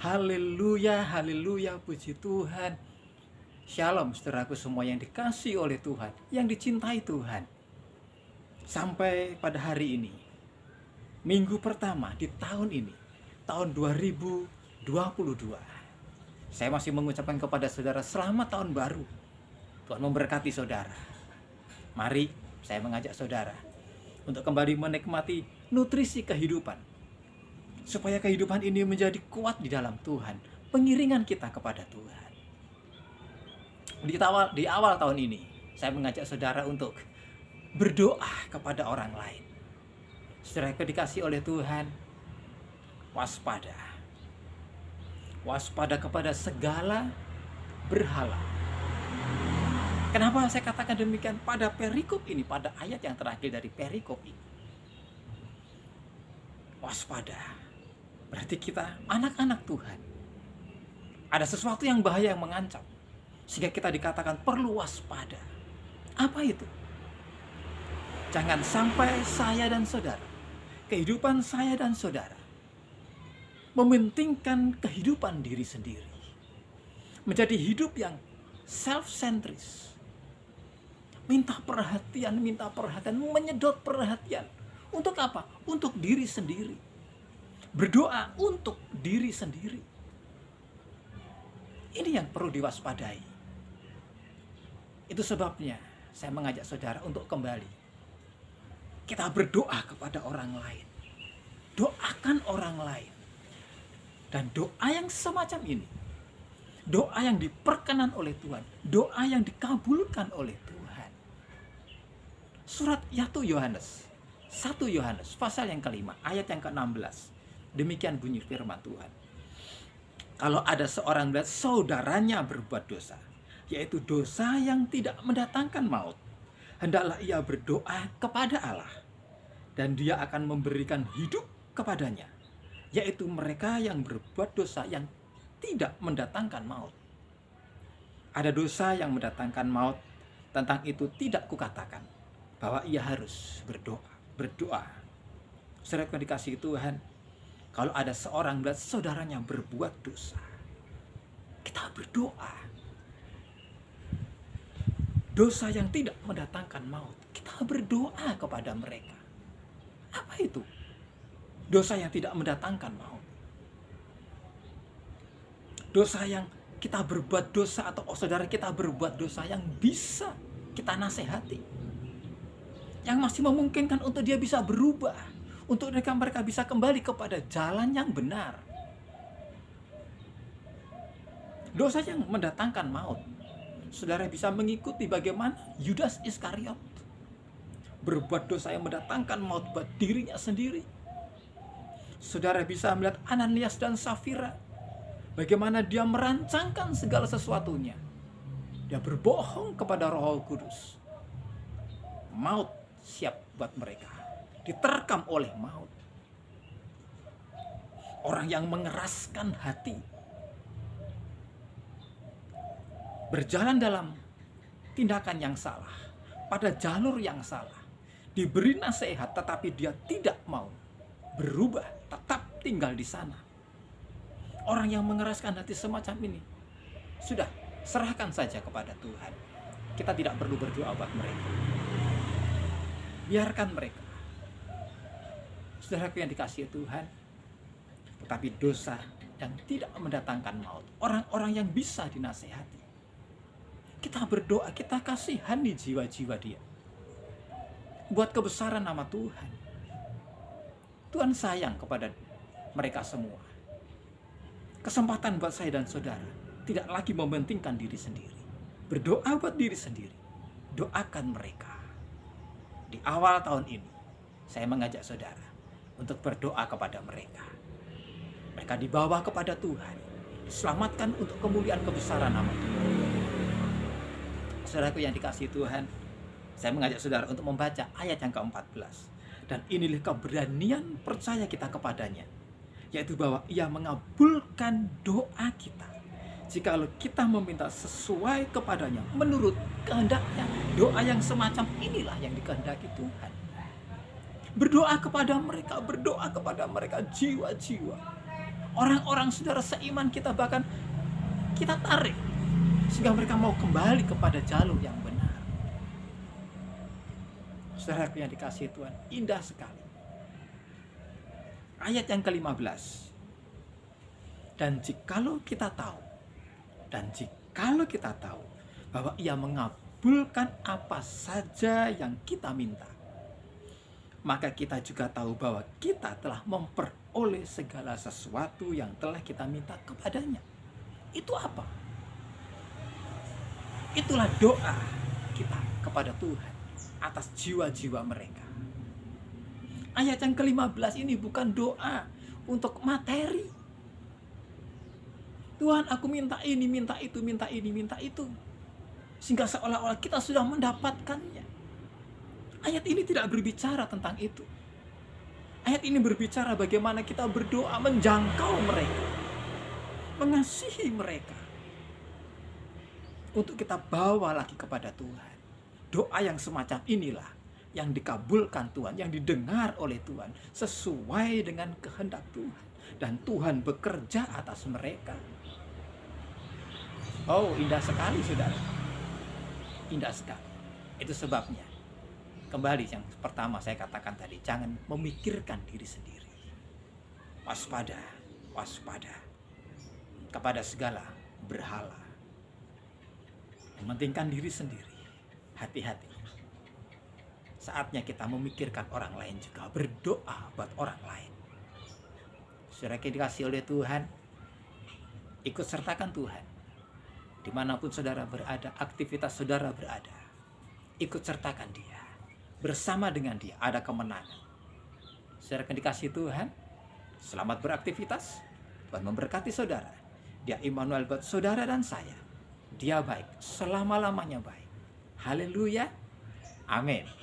Haleluya, haleluya, puji Tuhan. Shalom saudaraku semua yang dikasihi oleh Tuhan, yang dicintai Tuhan. Sampai pada hari ini, minggu pertama di tahun ini, tahun 2022. Saya masih mengucapkan kepada saudara selamat tahun baru. Tuhan memberkati saudara. Mari saya mengajak saudara untuk kembali menikmati nutrisi kehidupan, supaya kehidupan ini menjadi kuat di dalam Tuhan, pengiringan kita kepada Tuhan. Di awal tahun ini, saya mengajak saudara untuk berdoa kepada orang lain. Saudara dikasih oleh Tuhan, waspada. Waspada kepada segala berhala. Kenapa saya katakan demikian? Pada perikop ini, pada ayat yang terakhir dari perikop ini, waspada. Berarti kita anak-anak Tuhan. Ada sesuatu yang bahaya yang mengancam, sehingga kita dikatakan perlu waspada. Apa itu? Jangan sampai saya dan saudara, kehidupan saya dan saudara, mementingkan kehidupan diri sendiri. Menjadi hidup yang self-centris. Minta perhatian, menyedot perhatian. Untuk apa? Untuk diri sendiri. Berdoa untuk diri sendiri. Ini yang perlu diwaspadai. Itu sebabnya saya mengajak saudara untuk kembali. Kita berdoa kepada orang lain. Doakan orang lain. Dan doa yang semacam ini, doa yang diperkenan oleh Tuhan, doa yang dikabulkan oleh Tuhan. Surat 1 Yohanes pasal yang kelima, ayat yang ke-16. Demikian bunyi firman Tuhan. Kalau ada seorang melihat saudaranya berbuat dosa, yaitu dosa yang tidak mendatangkan maut, hendaklah ia berdoa kepada Allah, dan Dia akan memberikan hidup kepadanya, yaitu mereka yang berbuat dosa yang tidak mendatangkan maut. Ada dosa yang mendatangkan maut, tentang itu tidak kukatakan bahwa ia harus berdoa. Saudara yang dikasihi Tuhan, kalau ada seorang melihat saudaranya berbuat dosa, kita berdoa. Dosa yang tidak mendatangkan maut, kita berdoa kepada mereka. Apa itu? Dosa yang tidak mendatangkan maut. Dosa yang kita berbuat dosa, atau saudara kita berbuat dosa yang bisa kita nasihati, yang masih memungkinkan untuk dia bisa berubah, untuk mereka bisa kembali kepada jalan yang benar. Dosa yang mendatangkan maut, saudara bisa mengikuti bagaimana Yudas Iskariot berbuat dosa yang mendatangkan maut buat dirinya sendiri. Saudara bisa melihat Ananias dan Safira, bagaimana dia merancangkan segala sesuatunya. Dia berbohong kepada Roh Kudus. Maut siap buat mereka, diterkam oleh maut. Orang yang mengeraskan hati, berjalan dalam tindakan yang salah, pada jalur yang salah, diberi nasihat tetapi dia tidak mau berubah, tetap tinggal di sana. Orang yang mengeraskan hati semacam ini, sudah serahkan saja kepada Tuhan. Kita tidak perlu berdoa buat mereka. Biarkan mereka. Saudaraku yang dikasihi Tuhan, tetapi dosa yang tidak mendatangkan maut, orang-orang yang bisa dinasehati, kita berdoa, kita kasihani jiwa-jiwa dia, buat kebesaran nama Tuhan. Tuhan sayang kepada mereka semua. Kesempatan buat saya dan saudara tidak lagi mementingkan diri sendiri. Berdoa buat diri sendiri. Doakan mereka. Di awal tahun ini, saya mengajak saudara untuk berdoa kepada mereka. Mereka dibawa kepada Tuhan, diselamatkan untuk kemuliaan kebesaran nama Tuhan. Saudaraku yang dikasihi Tuhan, saya mengajak saudara untuk membaca ayat yang ke-14. Dan inilah keberanian percaya kita kepadanya, yaitu bahwa Ia mengabulkan doa kita jikalau kita meminta sesuai kepadanya menurut kehendaknya. Doa yang semacam inilah yang dikehendaki Tuhan. Berdoa kepada mereka jiwa-jiwa, Orang-orang saudara seiman kita bahkan kita tarik sehingga mereka mau kembali kepada jalur yang benar. Saudara yang dikasihi Tuhan, indah sekali. Ayat yang ke-15. Dan jikalau kita tahu bahwa Ia mengabulkan apa saja yang kita minta, maka kita juga tahu bahwa kita telah memperoleh segala sesuatu yang telah kita minta kepadanya. Itu apa? Itulah doa kita kepada Tuhan atas jiwa-jiwa mereka. Ayat yang ke-15 ini bukan doa untuk materi. Tuhan, aku minta ini, minta itu, minta ini, minta itu. Sehingga seolah-olah kita sudah mendapatkannya. Ayat ini tidak berbicara tentang itu. Ayat ini berbicara bagaimana kita berdoa menjangkau mereka, mengasihi mereka, untuk kita bawa lagi kepada Tuhan. Doa yang semacam inilah yang dikabulkan Tuhan, yang didengar oleh Tuhan sesuai dengan kehendak Tuhan, dan Tuhan bekerja atas mereka. Oh, indah sekali saudara, indah sekali. Itu sebabnya kembali yang pertama saya katakan tadi, jangan memikirkan diri sendiri. Waspada, waspada kepada segala berhala. Mementingkan diri sendiri. Hati-hati. Saatnya kita memikirkan orang lain juga, berdoa buat orang lain. Saudara dikasihi oleh Tuhan, ikut sertakan Tuhan. Dimanapun saudara berada, aktivitas saudara berada, ikut sertakan Dia. Bersama dengan Dia ada kemenangan. Saudara dikasihi Tuhan, selamat beraktivitas. Tuhan memberkati saudara. Dia Immanuel buat saudara dan saya. Dia baik, selama-lamanya baik. Haleluya. Amin.